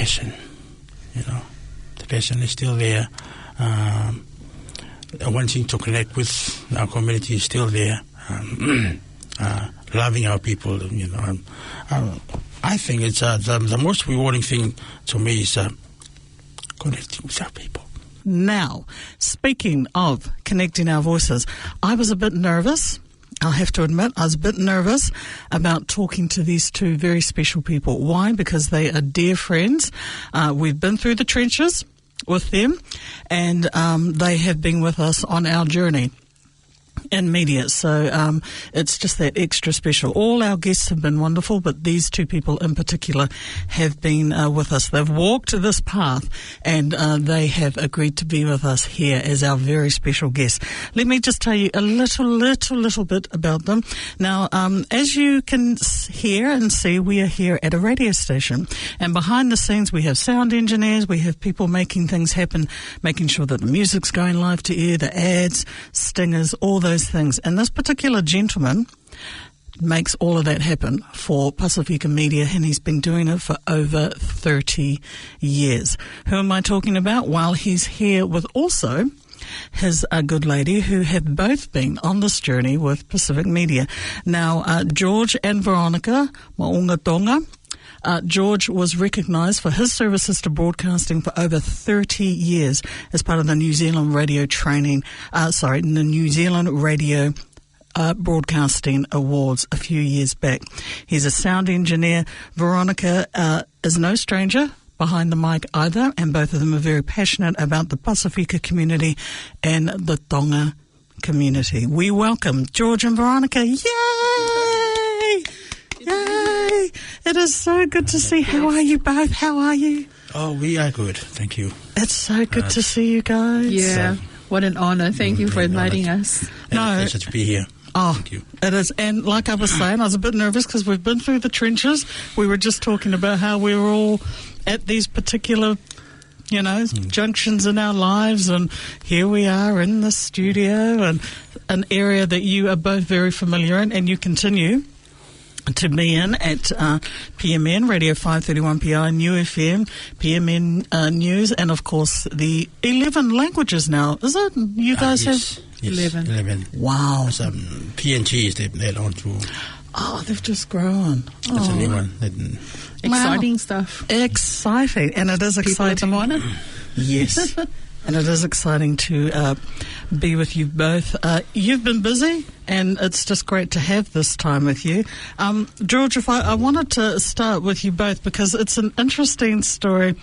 passion. The passion is still there. Wanting to connect with our community is still there. Loving our people, I think it's the most rewarding thing to me is connecting with our people. Now, speaking of connecting our voices, I was a bit nervous. I'll have to admit, I was a bit nervous about talking to these two very special people. Why? Because they are dear friends. We've been through the trenches with them, and they have been with us on our journey in media, so it's just that extra special. All our guests have been wonderful, but these two people in particular have been with us. They've walked this path, and they have agreed to be with us here as our very special guests. Let me just tell you a little bit about them. Now, as you can hear and see, we are here at a radio station, and behind the scenes we have sound engineers, we have people making things happen, making sure that the music's going live to air, the ads, stingers, all those things. And this particular gentleman makes all of that happen for Pasifika Media, and he's been doing it for over 30 years. Who am I talking about? Well, he's here with also his good lady who have both been on this journey with Pacific Media. Now, George and Veronica Moungatonga. George was recognised for his services to broadcasting for over 30 years as part of the New Zealand Radio the New Zealand Radio Broadcasting Awards a few years back. He's a sound engineer. Veronica is no stranger behind the mic either, and both of them are very passionate about the Pasifika community and the Tonga community. We welcome George and Veronica. Yay! Yay! It is so good to see. How are you both? How are you? Oh, we are good. Thank you. It's so good to see you guys. Yeah, what an honour. Thank you for inviting us. No, a pleasure to be here. Oh, thank you. It is. And like I was saying, I was a bit nervous because we've been through the trenches. We were just talking about how we were all at these particular junctions in our lives, and here we are in the studio, and an area that you are both very familiar in, and you continue to be in at PMN, Radio 531 PI, New FM, PMN News, and of course the 11 languages now. Is it? You guys yes, have? Yes, 11. Wow. PNGs, they're on to... Oh, they've just grown. That's a new one. Exciting stuff. Exciting. And it is exciting. People at the morning. Yes. And it is exciting to be with you both. You've been busy, and it's just great to have this time with you. George, if I wanted to start with you both, because it's an interesting story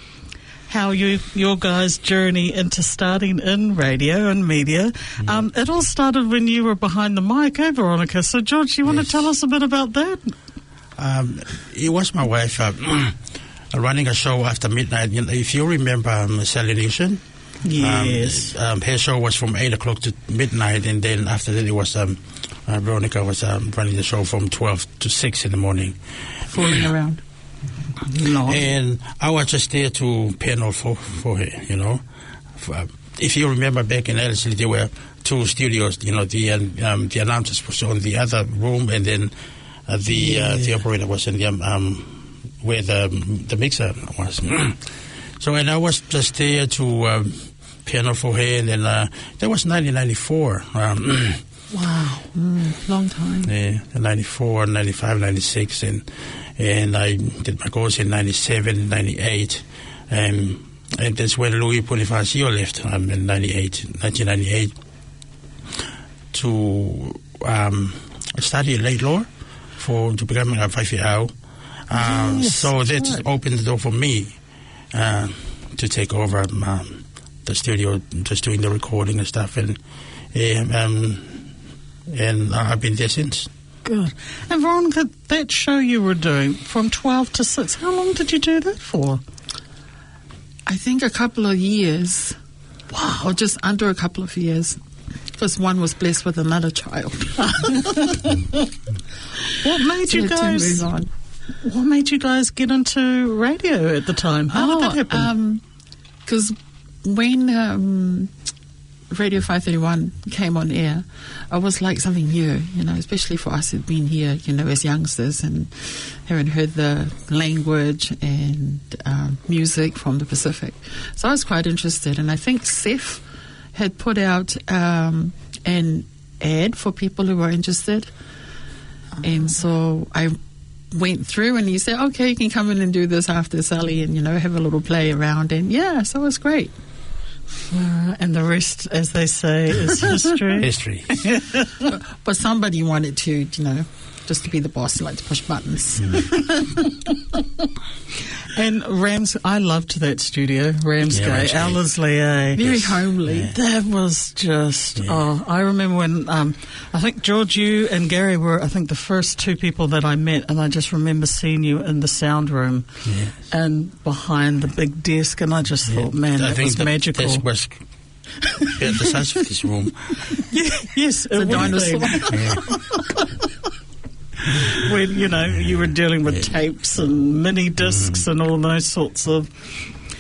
how your guys' journey into starting in radio and media. It all started when you were behind the mic, Veronica? So, George, you want to tell us a bit about that? It was my wife running a show after midnight. If you remember Sally Nation, yes. Her show was from 8 o'clock to midnight, and then after that it was Veronica was running the show from 12 to 6 in the morning. Fooling around. No. And I was just there to panel for her, if you remember back in Ellerslie, there were two studios, the announcers was on the other room, and then the operator was in the where the mixer was. So, and I was just there to panel for her, and then that was 1994. Wow, long time. Yeah, 94, 95, 96, and I did my course in 97, 98, and that's when Louis Bonifacio left in 1998 to study late law to become a 5-year-old. So that opened the door for me to take over the studio, just doing the recording and stuff, and I've been there since. Good. And Veronica, that show you were doing from 12 to 6, how long did you do that for? I think a couple of years. Wow. Or just under a couple of years. Because one was blessed with another child. What made you guys... move on. What made you guys get into radio at the time? How did that happen? Because when Radio 531 came on air, it was like something new, especially for us who'd been here, as youngsters and haven't heard the language and music from the Pacific. So I was quite interested, and I think Seth had put out an ad for people who were interested. And so I went through, and he said, okay, you can come in and do this after Sally and, have a little play around. And so it was great. And the rest, as they say, is history. History. But somebody wanted to, just to be the boss, like to push buttons. And I loved that studio, Ramsgate, Ellerslie. Very homely. Yeah. That was just, I remember when, I think George, you and Gary were, I think, the first two people that I met, and I just remember seeing you in the sound room and behind the big desk, and I just thought, man, that was magical. This was the size of this room. Yes, it's a dinosaur. When, you were dealing with tapes and mini discs and all those sorts of...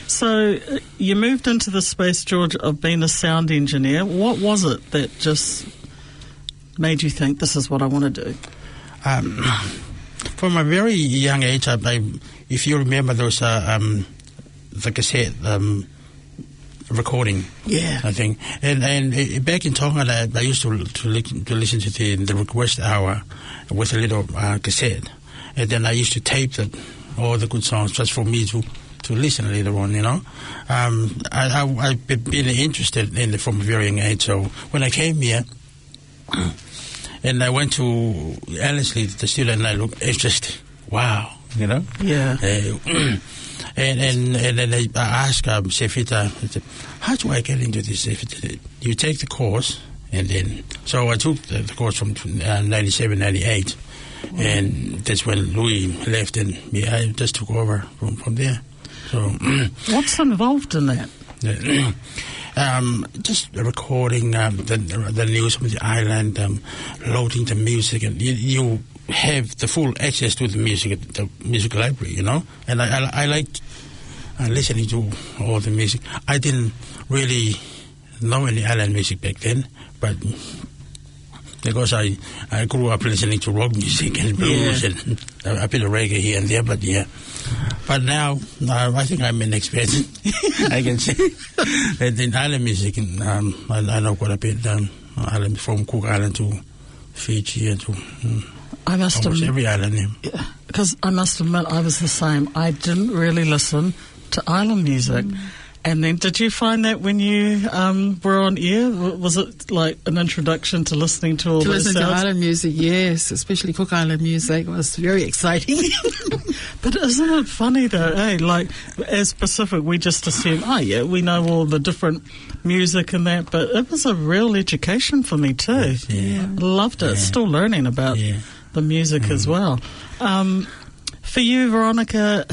So you moved into the space, George, of being a sound engineer. What was it that just made you think, this is what I want to do? From a very young age, if you remember those, the cassette recording, I think. And back in Tonga, I used to listen to the request hour with a little cassette, and then I used to tape all the good songs just for me to listen later on. I've been interested in it from a very young age. So when I came here, and I went to Ellerslie, the studio, and I looked, it's just wow, Yeah. And then I asked Sefita, how do I get into this? You take the course, and then... So I took the course from 97, 98, and that's when Louis left, and I just took over from there. So what's involved in that? Just recording the news from the island, loading the music, and you have the full access to the music, the music library, And I liked listening to all the music. I didn't really know any island music back then, but because I grew up listening to rock music and blues and a bit of reggae here and there, but now I think I'm an expert. I can say in island music, and I know quite a bit. Island from Cook Island to Fiji and to I must almost every island. Because I must admit, I was the same. I didn't really listen to island music. And then, did you find that when you were on air, was it like an introduction to listening to all those sounds? To island music, yes, especially Cook Island music was very exciting. But isn't it funny though, like as Pacific, we just assume, we know all the different music and that, but it was a real education for me too. Yeah. Loved it. Still learning about the music as well. For you, Veronica,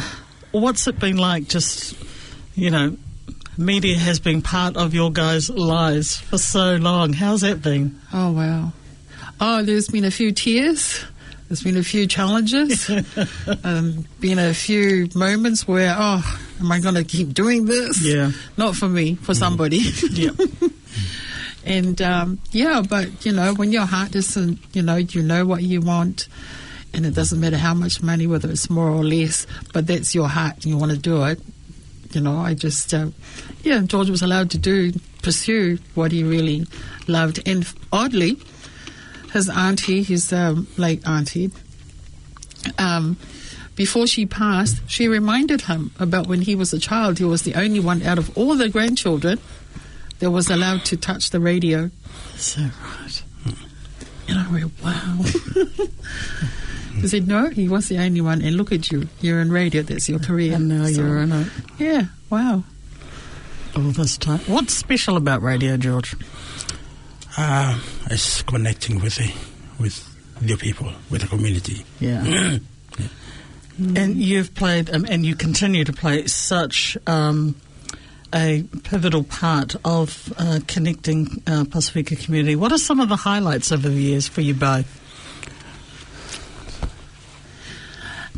what's it been like just, media has been part of your guys' lives for so long. How's that been? Oh, wow. Oh, there's been a few tears. There's been a few challenges. Been a few moments where, am I going to keep doing this? Yeah. Not for me, for somebody. Yeah. And, but, when your heart isn't, you know what you want, and it doesn't matter how much money, whether it's more or less, but that's your heart and you want to do it. I just, George was allowed to pursue what he really loved. And oddly, his auntie, his late auntie, before she passed, she reminded him about when he was a child. He was the only one out of all the grandchildren that was allowed to touch the radio. So right. And I went, wow. He said, no, he was the only one. And look at you. You're in radio. That's your career. And now you're in it. Yeah, wow. All this time. What's special about radio, George? It's connecting with your people, with the community. Yeah. And you've played, and you continue to play such a pivotal part of connecting Pasifika community. What are some of the highlights over the years for you both?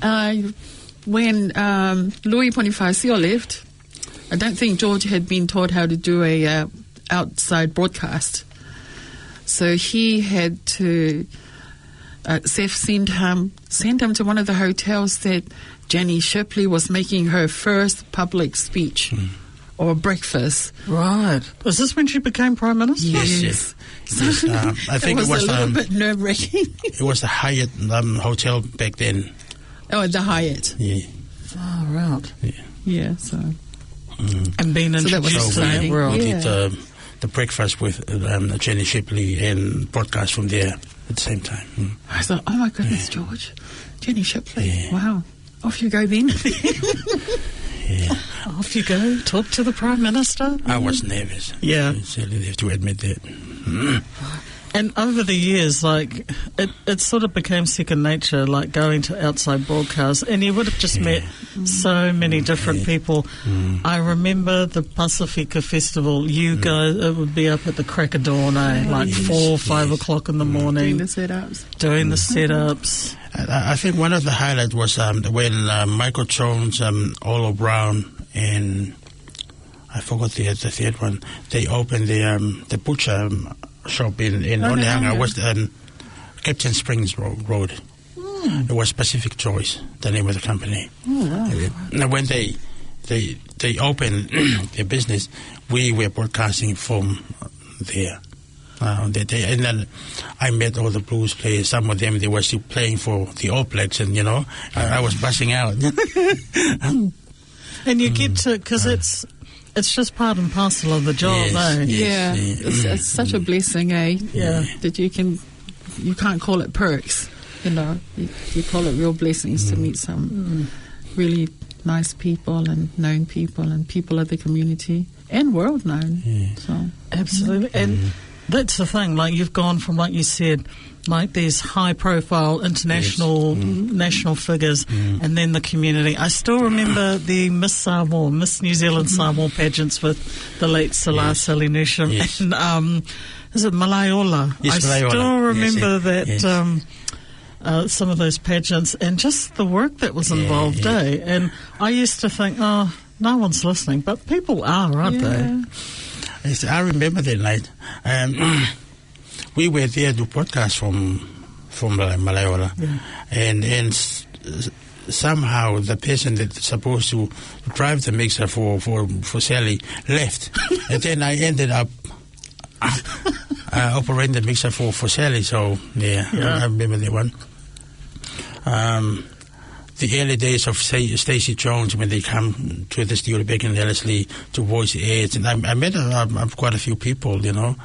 When Louis Bonifacio left, I don't think George had been taught how to do a outside broadcast. So he had to, Seth sent him to one of the hotels that Jenny Shipley was making her first public speech or breakfast. Right. Was this when she became Prime Minister? Yes. Yes, I think it was a little bit nerve-wracking. It was the Hyatt hotel back then. Oh, the Hyatt. Yeah. Oh, right. Yeah, so. And being introduced to that world. We did the breakfast with Jenny Shipley and broadcast from there at the same time. I thought, oh my goodness, George, Jenny Shipley, wow, off you go then. Off you go, talk to the Prime Minister. I was nervous. Yeah. I certainly have to admit that. And over the years, like, it sort of became second nature, like going to outside broadcasts, and you would have just met so many different people. I remember the Pasifika festival. You guys, it would be up at the crack of dawn, like 4 or 5 o'clock in the morning. Doing the setups. I think one of the highlights was when Michael Jones, Olo Brown, and I forgot the third one. They opened the butcher shop in Onehunga, was Captain Springs Road. It was Pacific Choice, the name of the company. And when they opened their business, we were broadcasting from there. And then I met all the blues players. Some of them, they were still playing for the All Blacks, and I was buzzing out. And you get to, because it's just part and parcel of the job, It's such a blessing, that you can't call it perks, you call it real blessings to meet some really nice people and known people and people of the community and world known. So absolutely. And that's the thing, like you've gone from, like you said, like these high-profile international, national figures, and then the community. I still remember the Miss New Zealand Samoa pageants with the late Siaosi Matekitonga and is it Malaiola? Yes, I Malaiola. still remember that some of those pageants and just the work that was involved, And I used to think, no one's listening, but people are, aren't they? Yes, I remember that night. We were there to broadcast from Malaiola, and somehow the person that's supposed to drive the mixer for Sally left, and then I ended up operating the mixer for Sally. So I remember that one. The early days of Stacey Jones when they come to the studio back in Ellerslie to voice ads, and I met quite a few people, the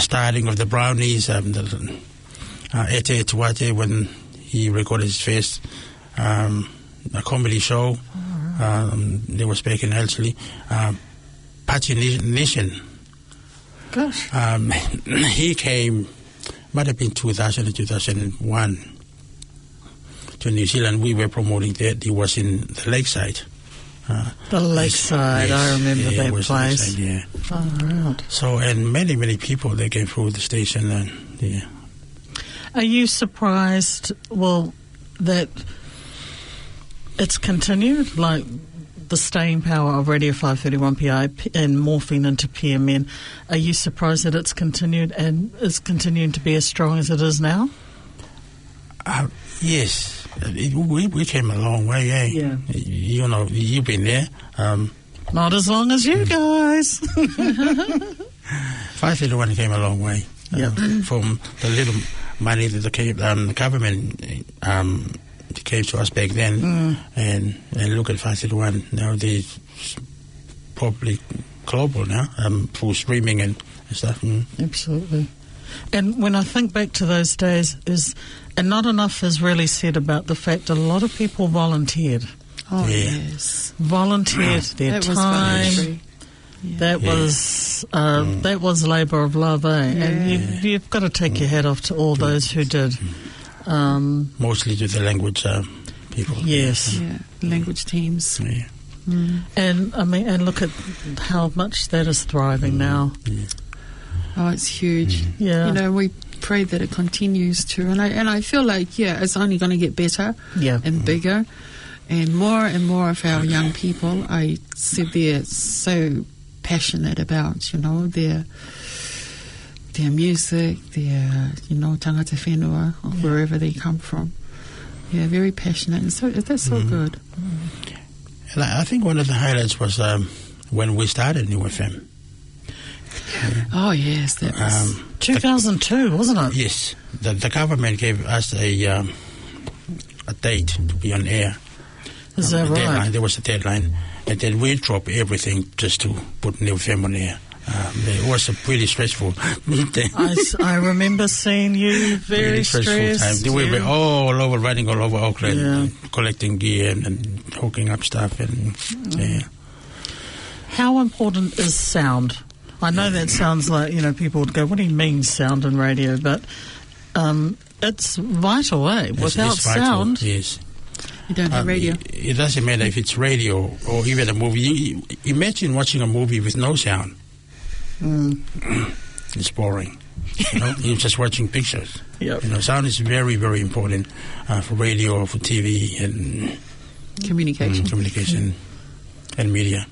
starting of the Brownies, Ete Tuate when he recorded his first a comedy show. They was back in Ellerslie. Pachi Nation. Gosh. He came, might have been 2000 or 2001. To New Zealand. We were promoting that. He was in the Lakeside. The Lakeside, I remember that place. Lakeside, Oh, right. So, and many, many people, they came through the station. And Are you surprised, that it's continued, like the staying power of Radio 531 PI and morphing into PMN? Are you surprised that it's continued and is continuing to be as strong as it is now? Yes. We came a long way, Yeah. You've been there. Not as long as you guys. 531 came a long way. From the little money that the government gave to us back then. And look at 531. Now they're probably global now, through streaming and stuff. Absolutely. And when I think back to those days, and not enough is really said about the fact that a lot of people volunteered. Oh, yes. Volunteered their time. That was labour of love, And you've got to take your hat off to all those who did. Mostly to the language people. Yes. Language teams. Yeah. And and look at how much that is thriving now. Oh, it's huge. Yeah. We pray that it continues to, and I feel like it's only going to get better and bigger, and more of our young people. I said they're so passionate about, their music, their, tangata whenua, or wherever they come from. Yeah, very passionate. And so that's so good. And I think one of the highlights was when we started New FM. Oh, yes. That was 2002, wasn't it? Yes. The government gave us a date to be on air. Is that right? Deadline. There was a deadline. And then we dropped everything just to put New FM on air. It was a pretty stressful thing. I remember seeing you very really stressful time. We were all over, running all over Auckland, collecting gear and hooking up stuff. And How important is sound? I know that sounds like, people would go, what do you mean sound in radio? But it's vital, eh? Without it's vital, sound. Yes. You don't have radio. It doesn't matter if it's radio or even a movie. Imagine watching a movie with no sound. It's boring. You're just watching pictures. Yep. Sound is very, very important for radio or for TV and communication and media.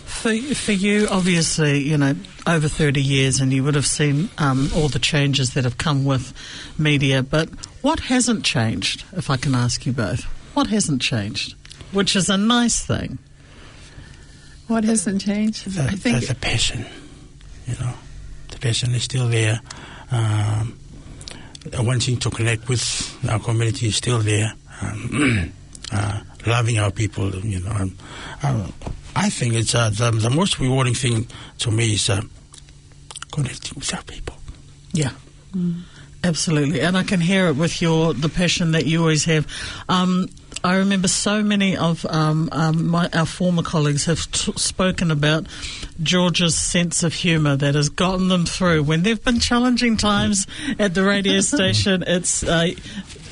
For you, obviously, over 30 years, and you would have seen all the changes that have come with media, but what hasn't changed, if I can ask you both? What hasn't changed? Which is a nice thing. What hasn't changed? I think the passion. The passion is still there. Wanting to connect with our community is still there. Loving our people, I think it's the most rewarding thing to me is connecting with our people. Yeah, absolutely. And I can hear it with the passion that you always have. I remember so many of our former colleagues have spoken about George's sense of humour that has gotten them through. When there have been challenging times at the radio station, it's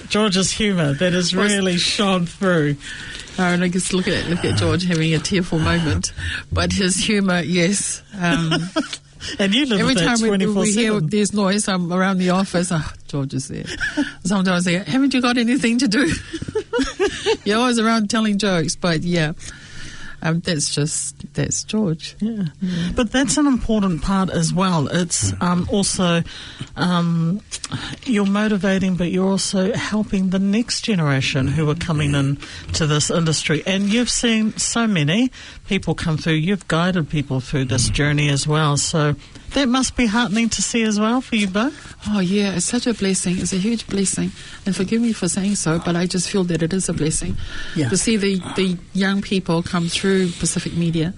George's humour that has really shone through. And I guess look at George having a tearful moment, but his humour, yes. And you live every with that time we hear 24/7. there's noise, I'm around the office. George is there. Sometimes I say, "Haven't you got anything to do?" You're always around telling jokes, but that's George. Yeah. But that's an important part as well. It's also you're motivating, but you're also helping the next generation who are coming in to this industry. And you've seen so many people come through. You've guided people through this journey as well. So that must be heartening to see as well for you both. Oh, yeah, it's such a blessing. It's a huge blessing. And forgive me for saying so, but I just feel that it is a blessing to see the young people come through Pacific Media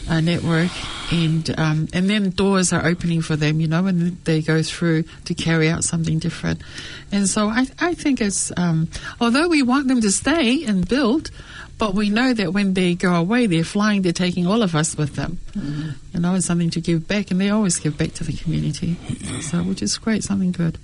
Network, and then doors are opening for them, and they go through to carry out something different. And so I think it's, although we want them to stay and build, but we know that when they go away, they're flying, they're taking all of us with them. It's something to give back, and they always give back to the community. So, which is great, something good.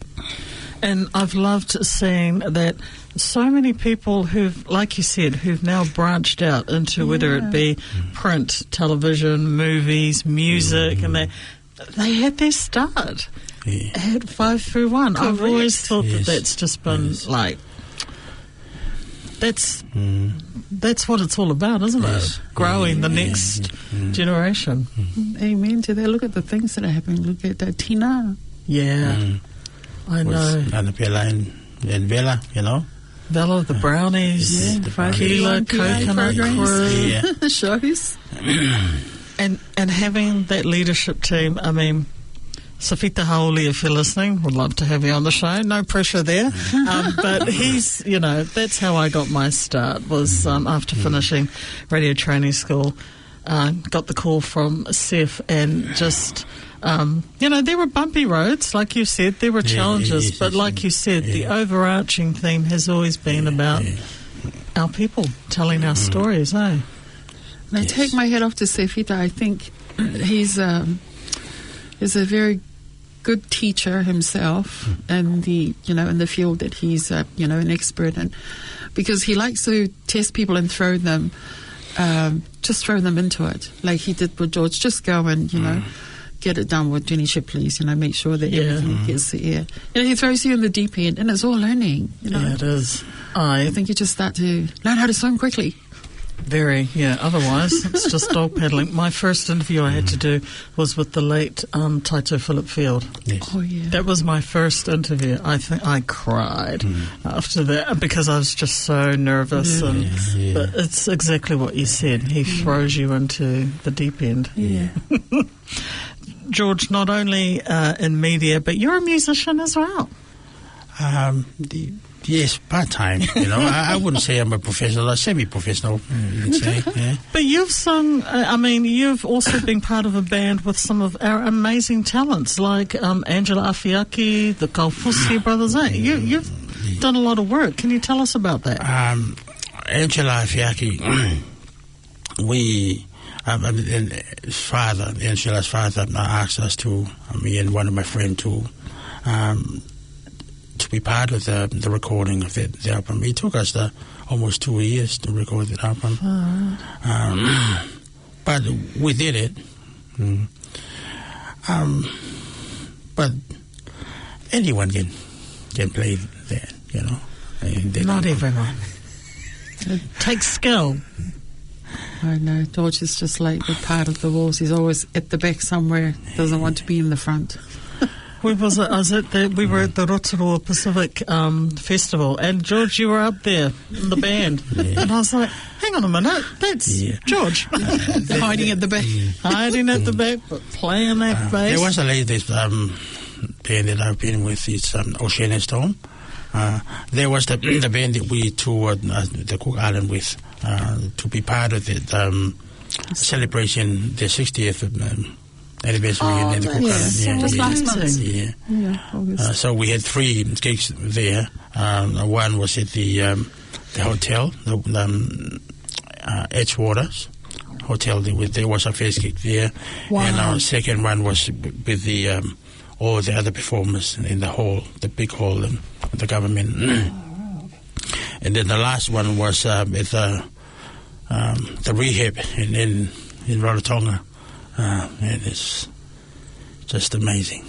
And I've loved seeing that so many people who've, like you said, who've now branched out into whether it be print, television, movies, music, and they had their start at 5 through 1. Correct. I've always thought that that's just been that's what it's all about, isn't it? Growing the next generation. Amen to that. Look at the things that are happening. Look at that Tina. Yeah. I know. Annabella and Vela, Vela, the brownies, Keela, coconut crew, the shows. And having that leadership team, I mean, Safita Haoli, if you're listening, would love to have you on the show. No pressure there. But he's, that's how I got my start, was after finishing radio training school. Got the call from Seth, and just, there were bumpy roads, like you said, there were challenges, but like you said, the overarching theme has always been about our people telling our stories, eh? And I take my hat off to Sefita. I think he's a very good teacher himself, and in the field that he's an expert in, because he likes to test people and throw them into it, like he did with George. Just go and get it done with Jenny Shipley's, make sure that everything gets the air. He throws you in the deep end, and it's all learning. Yeah, it is. I think you just start to learn how to swim quickly. Very, yeah. Otherwise, it's just dog paddling. My first interview I had to do was with the late Taito Philip Field. Yes. Oh, yeah. That was my first interview. I think I cried after that because I was just so nervous. But it's exactly what you said. He throws you into the deep end. Yeah. George, not only in media, but you're a musician as well. Yes, part-time, I wouldn't say I'm a professional, a semi-professional, you could say, yeah. But you've sung, you've also been part of a band with some of our amazing talents, like Angela Afiaki, the Kaufusi brothers. You've done a lot of work. Can you tell us about that? Angela Afiaki, Angela's father asked us to, me and one of my friends to be part of the recording of the album. It took us almost 2 years to record the album. But we did it. But anyone can play that, Not everyone. It takes skill. I know. George is just like the part of the walls. He's always at the back somewhere. Doesn't want to be in the front. We were at the Rotorua Pacific Festival, and George, you were up there in the band, and I was like, "Hang on a minute, that's George Hiding at the back, hiding at the back, but playing that bass." There was a latest band that I've been with. It's Ocean and Storm. There was the band that we toured the Cook Island with to be part of the celebration, the 60th. Anniversary in the Cook Island. Just last month. August. So we had 3 gigs there. One was at the hotel, the Edgewater Hotel. There was a first gig there. Wow. And our second one was with all the other performers in the hall, the big hall, and the government. And then the last one was at the rehab in Rarotonga. And it's just amazing.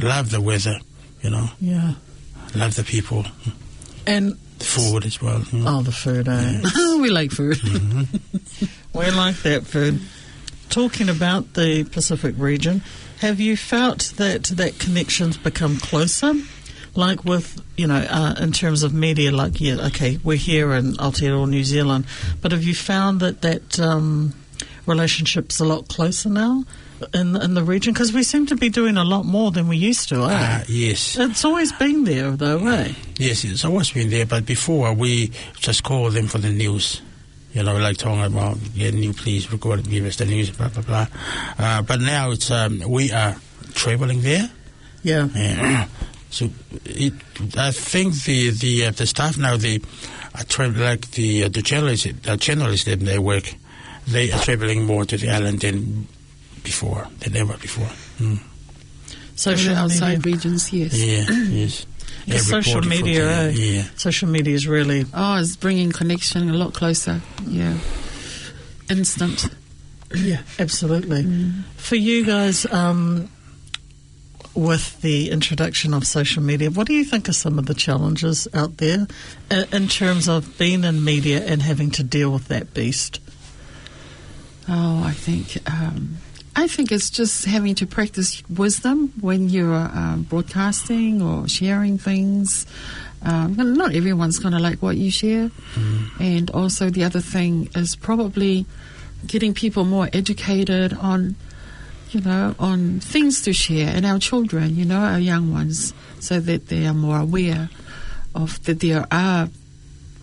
Love the weather, Yeah. Love the people. And the food as well. Oh, the food, eh? We like food. We like that food. Talking about the Pacific region, have you felt that connection's become closer? Like with, in terms of media, like, we're here in Aotearoa, New Zealand, but have you found that relationship's a lot closer now in the region? Because we seem to be doing a lot more than we used to, eh? Yes. It's always been there, though, eh? Yes, it's always been there, but before we just call them for the news. Like talking about, new, please record, give us the news, blah, blah, blah. But now it's, we are traveling there. Yeah. So I think the staff now, they are like the journalists that they work. They are traveling more to the island than ever before. Social outside media. regions, yes. Yeah, yes. The social media, Social media is really... Oh, it's bringing connection a lot closer. Yeah. Instant. Yeah, absolutely. For you guys, with the introduction of social media, what do you think are some of the challenges out there in terms of being in media and having to deal with that beast? Oh, I think it's just having to practice wisdom when you're broadcasting or sharing things. Not everyone's going to like what you share. And also the other thing is probably getting people more educated on, on things to share, and our children, our young ones, so that they are more aware of that there are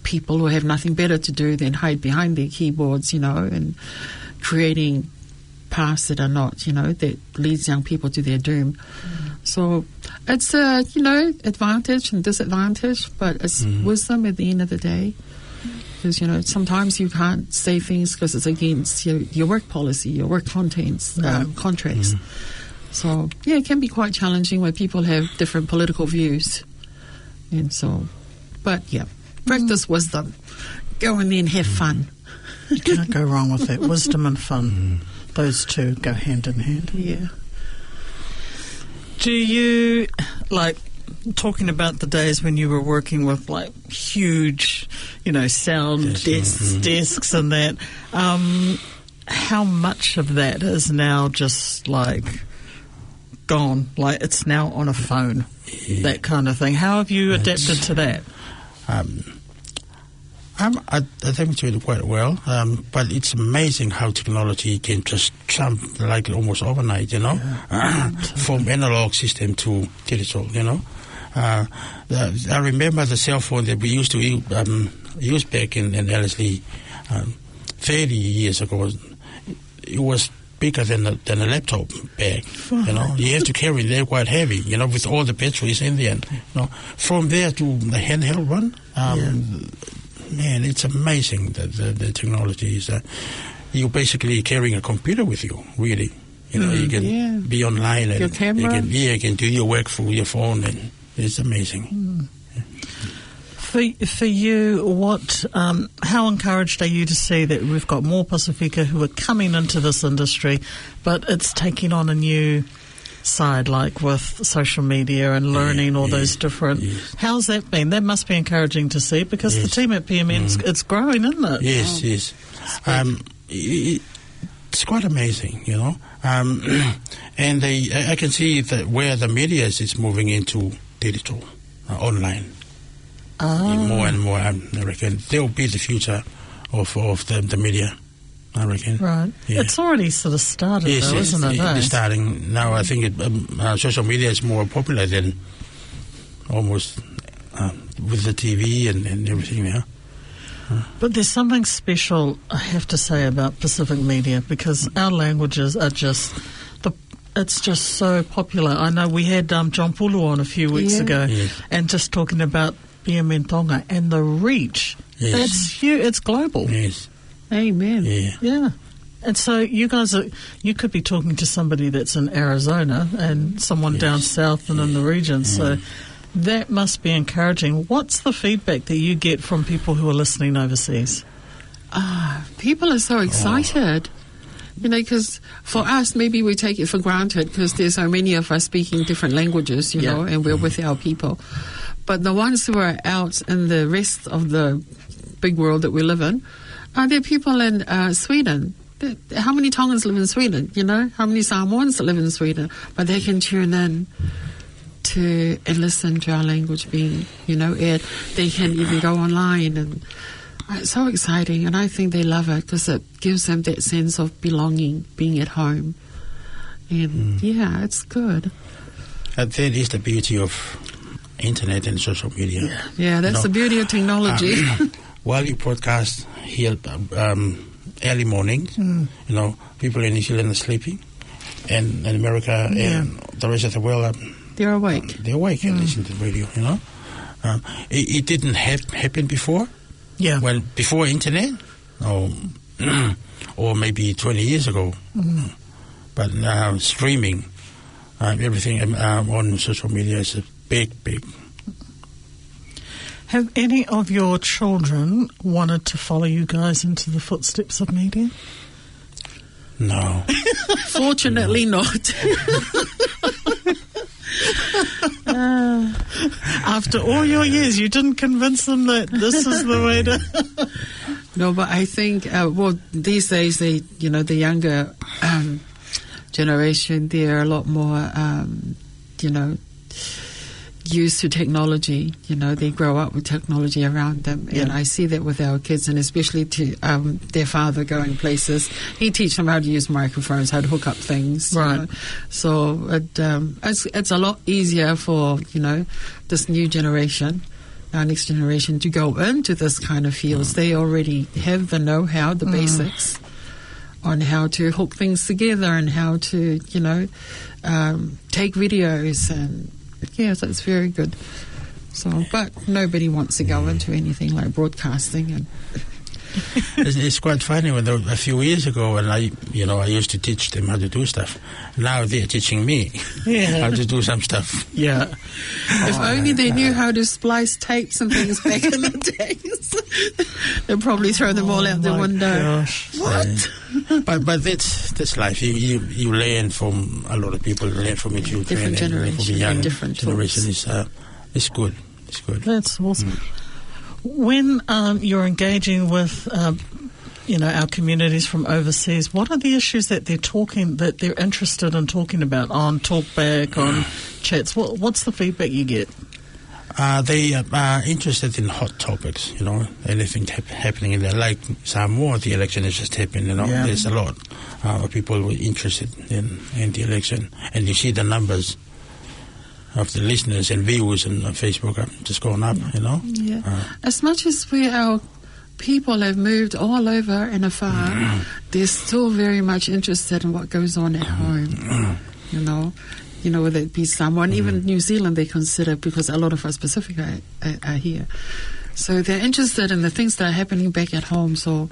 people who have nothing better to do than hide behind their keyboards, and creating paths that are not, that leads young people to their doom. So it's advantage and disadvantage, but it's wisdom at the end of the day. Because, sometimes you can't say things because it's against your work policy, your work contents, contracts. So, it can be quite challenging when people have different political views. And so, but practice wisdom. Go in there and have fun. You can't go wrong with that. Wisdom and fun. Those two go hand in hand. Yeah. Do you, talking about the days when you were working with like huge, sound desks and that. How much of that is now just like gone? Like it's now on a phone, that kind of thing. How have you adapted to that? I think it's doing quite well, but it's amazing how technology can just jump like almost overnight, from analog system to digital, I remember the cell phone that we used to use back in Ellerslie 30 years ago. It was bigger than a laptop bag, You have to carry it there quite heavy, with all the batteries in there. From there to the handheld one, man, it's amazing that the technology is. You're basically carrying a computer with you, really. You can be online and your camera. You can do your work through your phone, and it's amazing. For you, how encouraged are you to see that we've got more Pasifika who are coming into this industry, but it's taking on a new side, like with social media and learning all those different... How's that been? That must be encouraging to see, because the team at PMN, it's growing, isn't it? Yes. It's quite amazing, and I can see that where the media is moving into digital, online. More and more, I reckon. They'll be the future of the media, I reckon. Right. Yeah. It's already sort of started, though, isn't it? It's starting now. I think social media is more popular than almost with the TV and everything now. But there's something special, I have to say, about Pacific media, because our languages are just... It's just so popular. I know we had John Pulu on a few weeks ago, and just talking about Mentorship and the reach. Yes. That's huge. It's global. Yes. Amen. Yeah. And so you guys you could be talking to somebody that's in Arizona and someone down south and in the region. So that must be encouraging. What's the feedback that you get from people who are listening overseas? People are so excited. Because for us, maybe we take it for granted because there's so many of us speaking different languages, and we're with our people. But the ones who are out in the rest of the big world that we live in, there are people in Sweden. How many Tongans live in Sweden? How many Samoans live in Sweden? But they can tune in and listen to our language being, aired. They can even go online, and it's so exciting. And I think they love it because it gives them that sense of belonging, being at home. And it's good. And that is the beauty of internet and social media. Yeah, that's the beauty of technology. While you broadcast here early mornings, people in New Zealand are sleeping, and in America and the rest of the world they're awake. They're awake and listen to the radio. It didn't happen before. Yeah. Well, before internet, or maybe 20 years ago. But now streaming, everything on social media is a big. Have any of your children wanted to follow you guys into the footsteps of media? No. Fortunately not. After all your years, you didn't convince them that this is the way to... No, but I think, these days, the younger generation, they're a lot more, used to technology. They grow up with technology around them. And I see that with our kids, and especially to their father going places. He teaches them how to use microphones, how to hook up things. Right. So it's a lot easier for, this new generation, our next generation, to go into this kind of fields. They already have the know-how, the basics on how to hook things together and how to, take videos and... Yes, it's very good. So, but nobody wants to go into anything like broadcasting. And It's quite funny when a few years ago when I used to teach them how to do stuff. Now they're teaching me how to do some stuff. Yeah. If only they knew how to splice tapes and things back in the days. They'll probably throw them all out the window. Gosh. What? But that's life. You learn from a lot of people. You learn from your children. Different generation. From the young different generation. It's good. It's good. That's awesome. When you're engaging with, our communities from overseas, what are the issues that they're interested in talking about on talkback, on chats? What's the feedback you get? They are interested in hot topics, anything happening in there. Like Samoa, the election has just happened, There's a lot of people who are interested in the election. And you see the numbers of the listeners and views on Facebook are just going up, Yeah. As much as our people have moved all over and afar, they're still very much interested in what goes on at home, whether it be Samoa, and even New Zealand they consider, because a lot of us Pasifika are here. So they're interested in the things that are happening back at home, so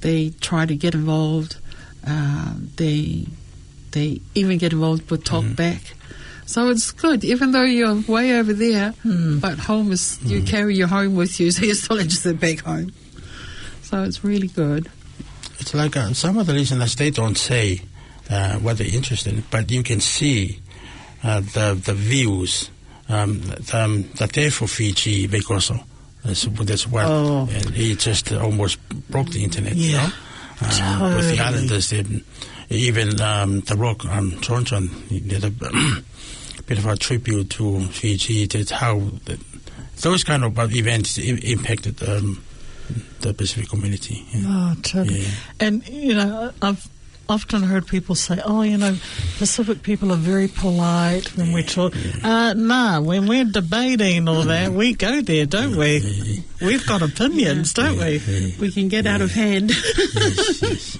they try to get involved. They even get involved with talkback. So it's good, even though you're way over there, but home is, you carry your home with you, so you're still interested back home. So it's really good. It's like some of the listeners, they don't say what they're interested in, but you can see the views that they're for Fiji because that's what, and he just almost broke the internet, Totally. with the Islanders, even The Rock, Johnson, he did a bit of a tribute to Fiji. That's how those kind of events impacted the Pacific community. Oh, totally. Yeah. And, I've often heard people say, Pacific people are very polite when we talk. When we're debating all that, we go there, don't we? We've got opinions, don't we? We can get out of hand. Yes.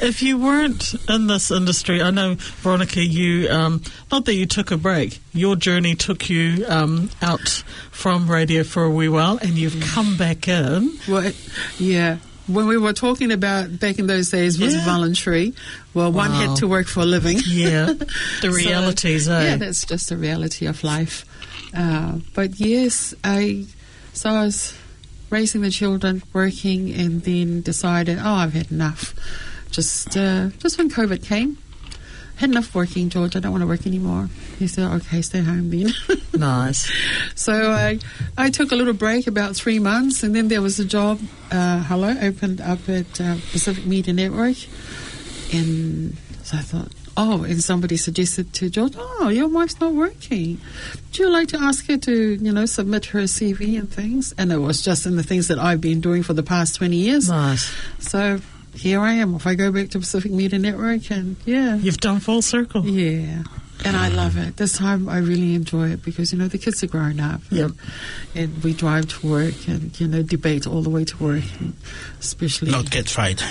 If you weren't in this industry, I know, Veronica, you, not that you took a break, your journey took you out from radio for a wee while, and you've come back in. Well, yeah. When we were talking about back in those days was voluntary. Well, one had to work for a living. Yeah, the realities, Yeah, that's just the reality of life. But yes, I was raising the children, working, and then decided, I've had enough. Just when COVID came, had enough working, George. I don't want to work anymore. He said, okay, stay home then. Nice. So I took a little break, about 3 months, and then there was a job, opened up at Pacific Media Network. And so I thought, and somebody suggested to George, your wife's not working. Would you like to ask her to, submit her CV and things? And it was just in the things that I've been doing for the past 20 years. Nice. So here I am. If I go back to Pacific Media Network, and you've done full circle. Yeah, and I love it. This time I really enjoy it because the kids are grown up. Yep. And we drive to work and debate all the way to work, and especially Not get fight.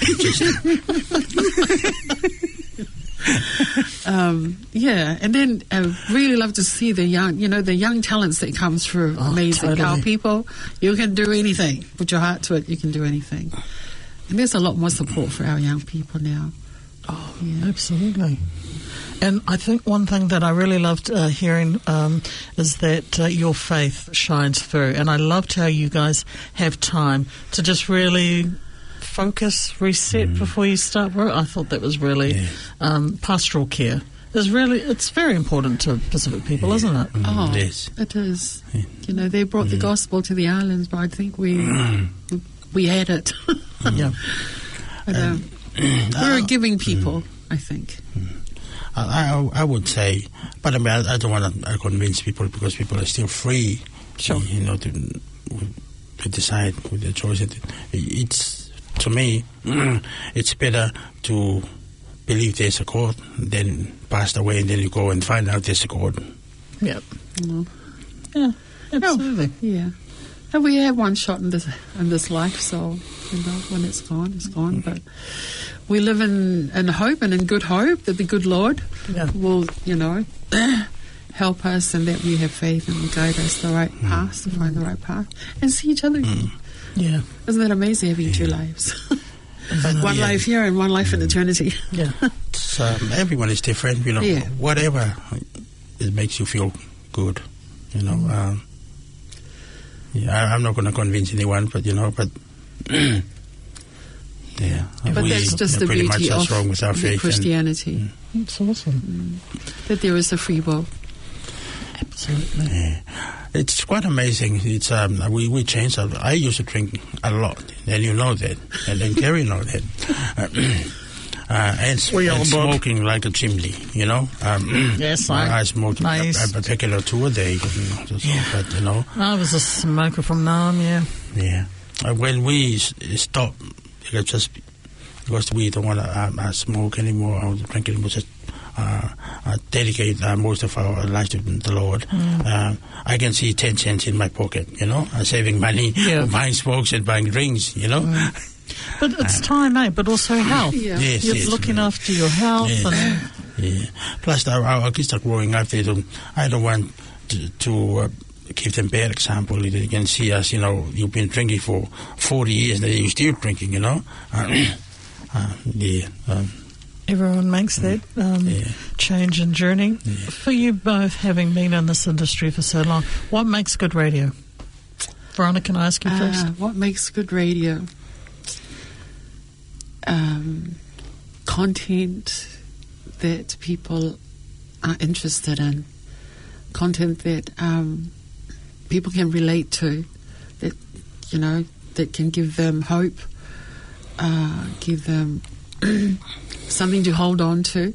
And then I really love to see the young talents that come through. Amazing. Totally. Our people, you can do anything. Put your heart to it, you can do anything. And there's a lot more support for our young people now. Oh, yeah. Absolutely. And I think one thing that I really loved hearing is that your faith shines through. And I loved how you guys have time to just really focus, reset before you start work. I thought that was really pastoral care. It's very important to Pacific people, isn't it? Yes. It is. They brought the gospel to the islands, but I think we had it. Yeah. We're a giving people, I think. I would say, but I don't want to convince people because people are still free, sure, to decide with their choice. It's, to me, it's better to believe there's a God than pass away and then you go and find out there's a God. Yep. Mm. Yeah, absolutely. Yeah. And we have one shot in this life, so when it's gone, it's gone. But we live in hope and in good hope that the good Lord will, help us, and that we have faith and will guide us the right path, to find the right path, and see each other Yeah. Isn't that amazing, having two lives? One life here and one life in eternity. Yeah. So, everyone is different, you know. Yeah. Whatever it makes you feel good, you know. I'm not going to convince anyone, but yeah. But that's just the pretty beauty much of wrong with our faith Christianity. It's awesome. That there is a free will. Absolutely. Yeah. It's quite amazing. It's we changed. I used to drink a lot, and you know that, and then Gary know that, and smoking like a chimney, you know. Yes, I smoked a particular 2 a day, but you know. I was a smoker from Nam, Yeah. When we stopped, just because we don't want to smoke anymore or drink anymore, just dedicate most of our life to the Lord. I can see 10 cents in my pocket, you know, saving money, buying smokes and buying drinks, you know. But it's time, But also health. Yeah. Yes, You're looking after your health. Yes. And Plus, our kids are growing up. I don't want to give them bad example. They can see us, you know, you've been drinking for 40 years and you're still drinking, you know. everyone makes that change and journey. Yeah. For you both, having been in this industry for so long, what makes good radio? Veronica, can I ask you first? What makes good radio? Content that people are interested in, content that people can relate to, that, you know, that can give them hope, give them something to hold on to.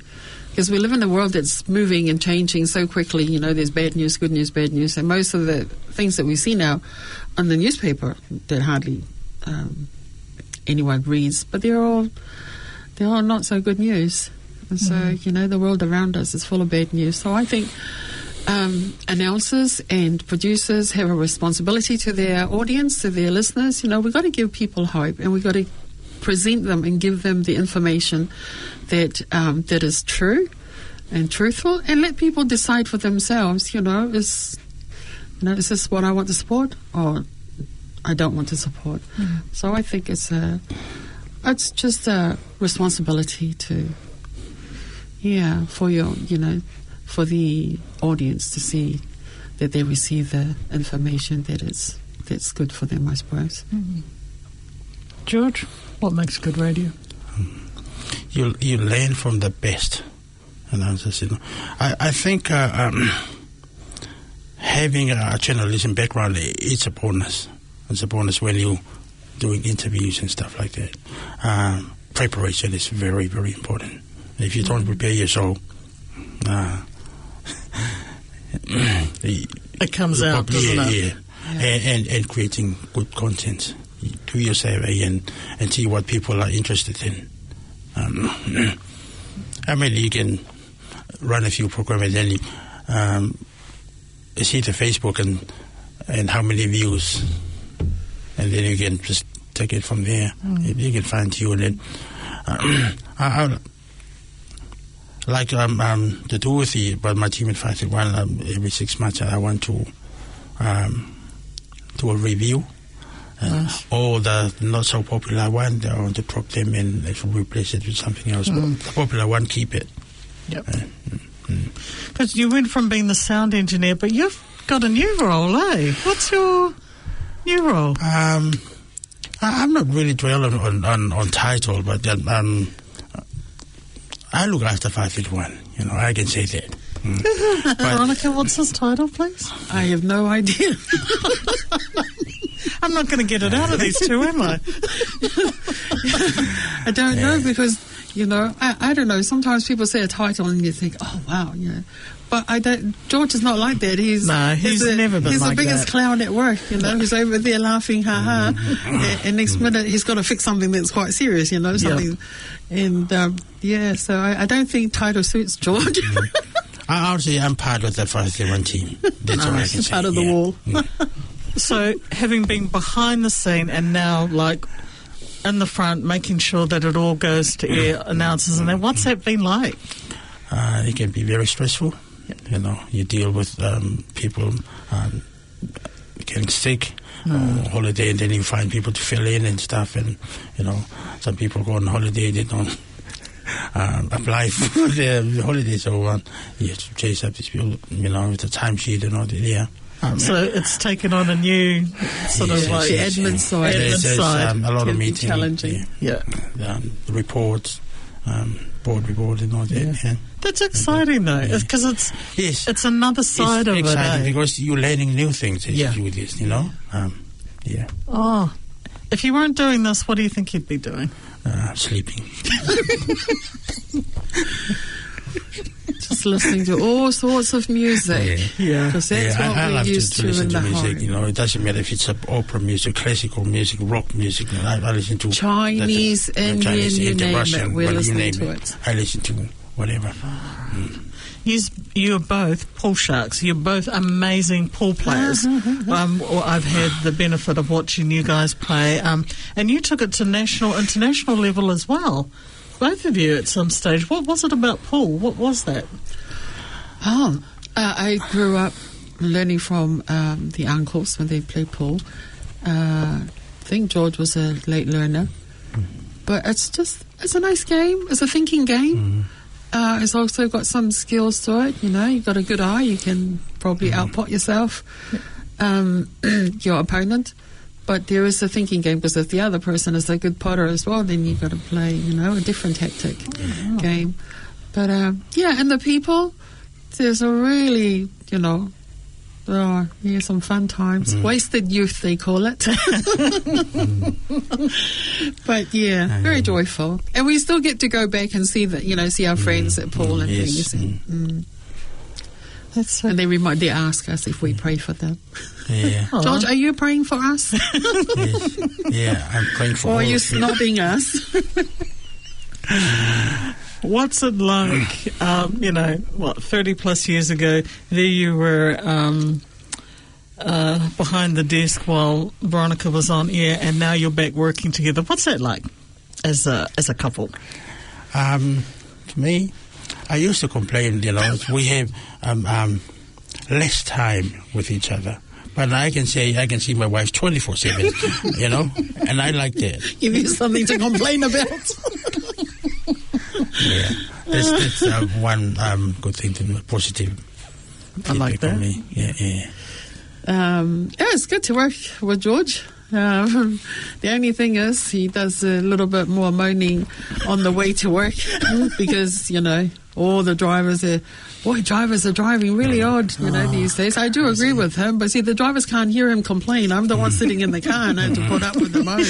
Because we live in a world that's moving and changing so quickly. You know, there's bad news, good news, bad news. And most of the things that we see now on the newspaper that hardly anyone reads, but they're all not so good news. And so, you know, the world around us is full of bad news. So I think announcers and producers have a responsibility to their audience, to their listeners. You know, we've got to give people hope, and we've got to present them and give them the information that that is true and truthful, and let people decide for themselves. Is this what I want to support, or I don't want to support? So I think it's just a responsibility to for the audience to see that they receive the information that's good for them, I suppose. George, what makes good radio? You learn from the best announcers. You know, I think having a journalism background, it's a bonus. It's a bonus when you're doing interviews and stuff like that. Preparation is very, very important. If you don't prepare yourself, it comes out, doesn't it? Yeah. And creating good content. Do your survey and see what people are interested in. I mean, you can run a few programs and then see the Facebook and how many views, and then you can just take it from there. You can fine tune it. Like the two with my team at 531, every 6 months I want to do a review. All the not so popular one, I want to drop them and replace it with something else. But the popular one, keep it. Yep. Because you went from being the sound engineer, but you've got a new role, eh? What's your new role? I'm not really dwelling on title, but I look after 531. You know, I can say that. Veronica, what's his title, please? I have no idea. I'm not going to get it out of these two, am I? I don't know, because, you know, I don't know. Sometimes people say a title and you think, oh, wow, yeah. But I don't. George is not like that. He's never been like that. He's the biggest clown at work, you know. He's over there laughing, ha-ha. And next minute he's got to fix something that's quite serious, you know, something. Yep. And, so I don't think title suits George. I'll say I'm part of the 531 team. That's all I can say. Part of the wall. So, having been behind the scene and now, like, in the front, making sure that it all goes to air, announcers and that, what's that been like? It can be very stressful. You know, you deal with people getting sick, or holiday, and then you find people to fill in and stuff. And some people go on holiday, they don't apply for their holiday, so you have to chase up these people, with the timesheet and all that. Yeah. So it's taken on a new sort of like the admin side. A lot of meetings. Challenging. Yeah. Reports, board report and all that. Yeah. That's exciting though, because it's another side of it. It's exciting because you're learning new things as you do this, yeah. Oh, if you weren't doing this, what do you think you'd be doing? Sleeping. Just listening to all sorts of music. Yeah. Because that's what I we're love used to listen in to the music. home. It doesn't matter if it's opera music, classical music, rock music. I listen to Chinese, Indian, you name Russian, it. We're listening to it. I listen to whatever. You're both pool sharks. You're both amazing pool players. I've had the benefit of watching you guys play, and you took it to international level as well. Both of you at some stage. What was it about pool? What was that? I grew up learning from the uncles when they played pool. I think George was a late learner. But it's a nice game. It's a thinking game. It's also got some skills to it. You've got a good eye. You can probably output yourself, your opponent. But there is a thinking game, because if the other person is a good putter as well, then you've got to play, a different tactic game. But, and the people, there's a really, some fun times. Wasted youth, they call it. But, very joyful. And we still get to go back and see see our friends at pool and things. And they ask us if we pray for them. Yeah. George, are you praying for us? Yes. Yeah, I'm praying for all. Or are you snobbing us? What's it like, 30 plus years ago, there you were behind the desk while Veronica was on air, and now you're back working together. What's that like as a couple? To me, I used to complain, we have less time with each other. But I can see my wife 24/7, and I like that. Give you something to complain about. Yeah, that's one good thing to do, positive. I like that. For me. Yeah. It's good to work with George. The only thing is he does a little bit more moaning on the way to work because, all the drivers are driving really odd, these days. I do agree with him, but see, the drivers can't hear him complain. I'm the one sitting in the car and I have to put up with the moan.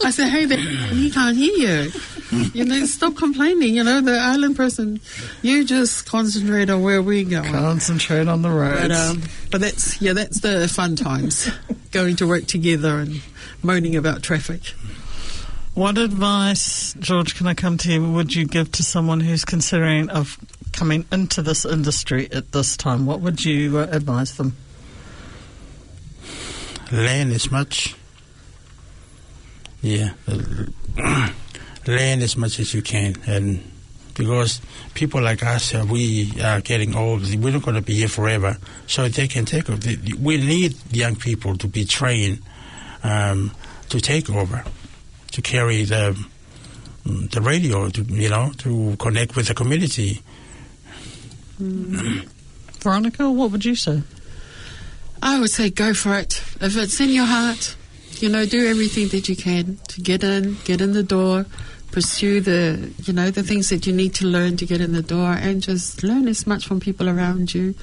I say, hey, he can't hear you. Stop complaining. The island person, you just concentrate on where we're going. Concentrate on the roads. But that's the fun times, going to work together and moaning about traffic. What advice, George, can I come to you, would you give to someone who's considering of coming into this industry at this time? What would you advise them? Learn as much. Yeah. Learn as much as you can. And because people like us, we are getting old. We're not going to be here forever. So they can take over. We need young people to be trained to take over, to carry the radio, to connect with the community. Veronica, what would you say? I would say go for it. If it's in your heart, do everything that you can to get in the door, pursue the things that you need to learn to get in the door, and just learn as much from people around you.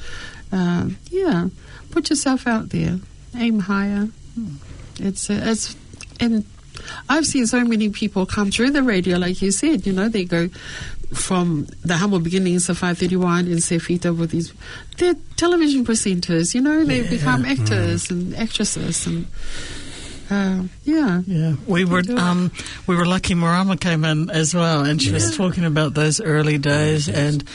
Put yourself out there, aim higher. And I've seen so many people come through the radio, like you said, they go from the humble beginnings of 531 in Sefita with they're television presenters, they become actors and actresses and we were lucky Marama came in as well, and she was talking about those early days and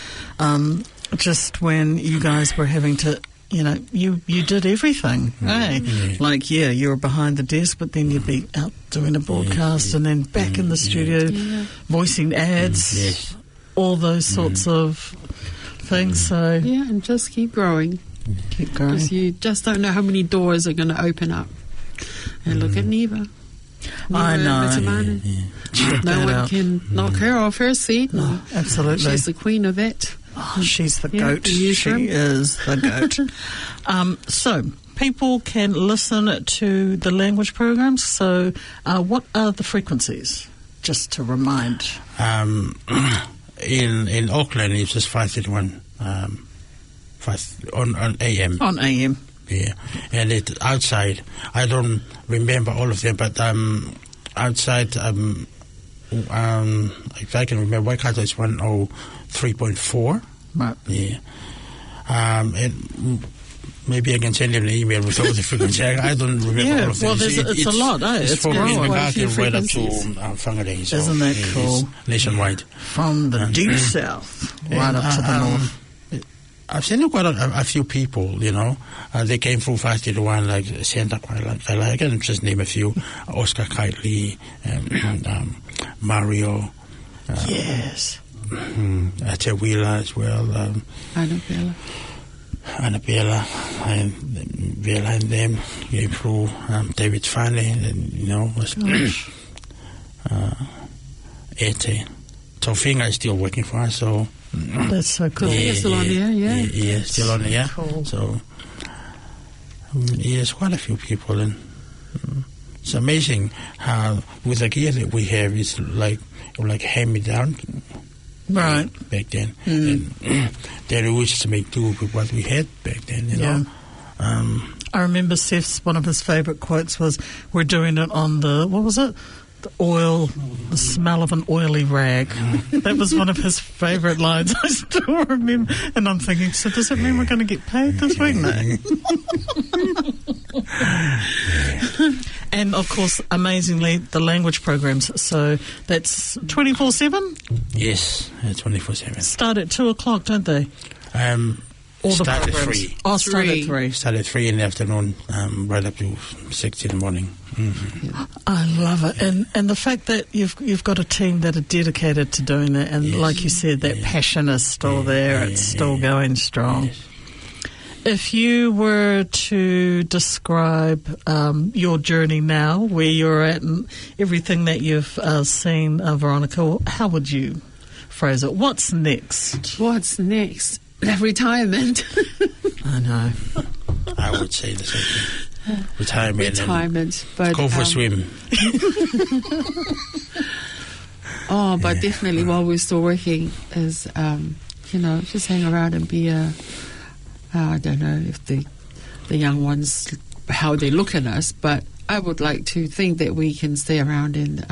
just when you guys were having to you did everything, Like, you were behind the desk, but then you'd be out doing a broadcast and then back in the studio voicing ads, all those sorts of things. So and just keep growing. Keep going. Because you just don't know how many doors are going to open up. And look at Neva. I know. No one can knock her off her seat. No, absolutely. She's the queen of that. Oh, she's the goat. She is the goat. So, people can listen to the language programs. So, what are the frequencies? Just to remind. In Auckland, it's just 531 on AM. On AM. Yeah, and it outside. I don't remember all of them, but outside, if I can remember, Waikato is 103.4. Right. Yeah. And maybe I can send you an email with all the frequencies. I don't remember all of them. Well, it's a lot, eh? It's from Moungatonga right up to Whangarei. So isn't that cool? Nationwide. From the deep south right up to the north. I've seen quite a few people, they came through 531, like Santa quite like. I can just name a few. Oscar Kitely, Mario. Yes. Te Wheeler as well. Annabella and Bella and them came through. David Fanny, was Ete. Tofinga is still working for us, so. That's so cool. He's still on there, Yeah, still on there. Cool. So, there's quite a few people, and it's amazing how with the gear that we have, it's like hand me down. Right. Back then. And they always to make do with what we had back then, you know. I remember one of his favourite quotes was, "We're doing it on the," what was it? The smell of an oily rag. That was one of his favourite lines. I still remember. And I'm thinking, so does it mean we're going to get paid this week? No. And, of course, amazingly, the language programs. So that's 24/7? Yes, 24/7. Start at 2 o'clock, don't they? All the start at programs. 3. Oh, start at 3. Start at 3 in the afternoon, right up to 6 in the morning. Yeah. I love it, and the fact that you've got a team that are dedicated to doing that, and like you said, that passion is still there. It's still going strong. Yes. If you were to describe your journey now, where you're at, and everything that you've seen, Veronica, how would you phrase it? What's next? What's next? Retirement. I know. I would say the same thing. Retirement, but go for a swim. But definitely while we're still working is, just hang around and be I don't know if the young ones, how they look at us, but I would like to think that we can stay around and,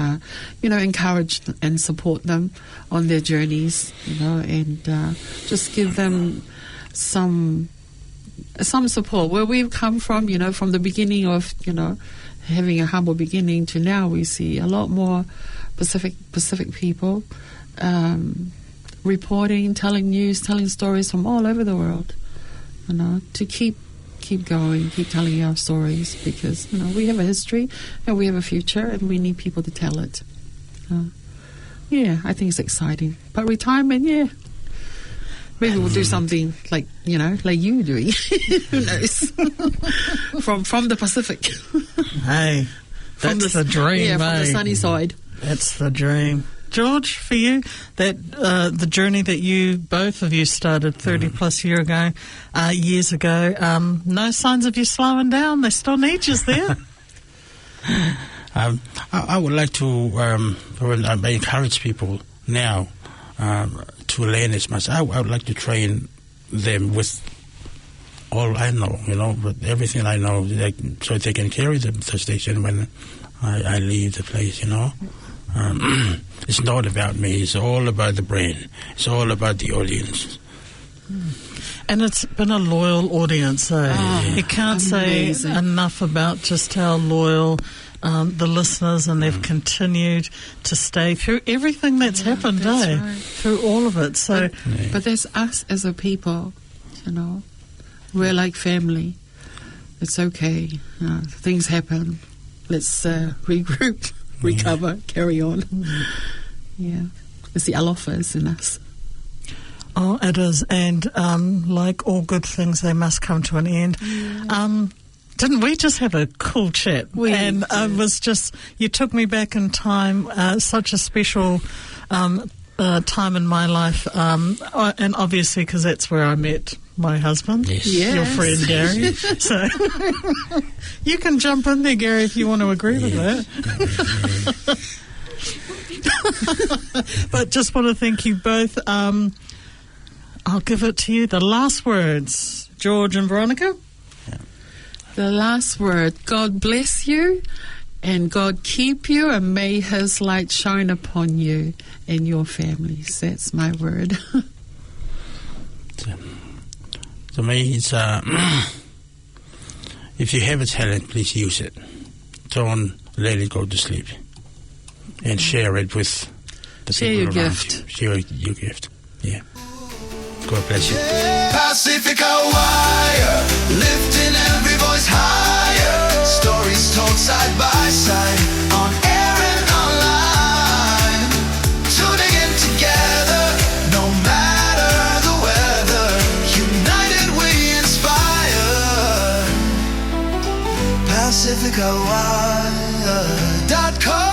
encourage and support them on their journeys, and just give them some support. Where we've come from, from the beginning of, having a humble beginning to now, we see a lot more Pacific people reporting, telling news, telling stories from all over the world, to keep going, keep telling our stories, because, we have a history and we have a future and we need people to tell it. I think it's exciting. But retirement, maybe we'll do something like you doing. Who knows? from the Pacific. Hey, that's the dream. Yeah, from the sunny side. That's the dream. George, for you, that the journey that both of you started 30 plus years ago, no signs of you slowing down. They still need you there. I would like to encourage people now to learn as much. I would like to train them with all I know, with everything I know, so they can carry the station when I leave the place, It's not about me. It's all about the brand. It's all about the audience. And it's been a loyal audience. You can't amazing. say enough about just how loyal the listeners, and they've continued to stay through everything that's happened, right. through all of it. So, but there's us as a people, we're like family. It's okay. Things happen. Let's regroup, recover, carry on. It's the alofas in us. Oh, it is. And like all good things, they must come to an end. Didn't we just have a cool chat? And it was just, you took me back in time, such a special time in my life, and obviously because that's where I met my husband, your friend Gary. So you can jump in there, Gary, if you want to agree with that. But just want to thank you both. I'll give it to you. The last words, George and Veronica. The last word, God bless you and God keep you, and may his light shine upon you and your families. That's my word. To me, it's if you have a talent, please use it. Don't let it go to sleep. And share it with the people around you. Share your gift. Yeah. God bless you. Pasifika wire, lifting every voice higher. Stories told side by side, on air and online. Tuning in together, no matter the weather. United we inspire. PacificaWire.com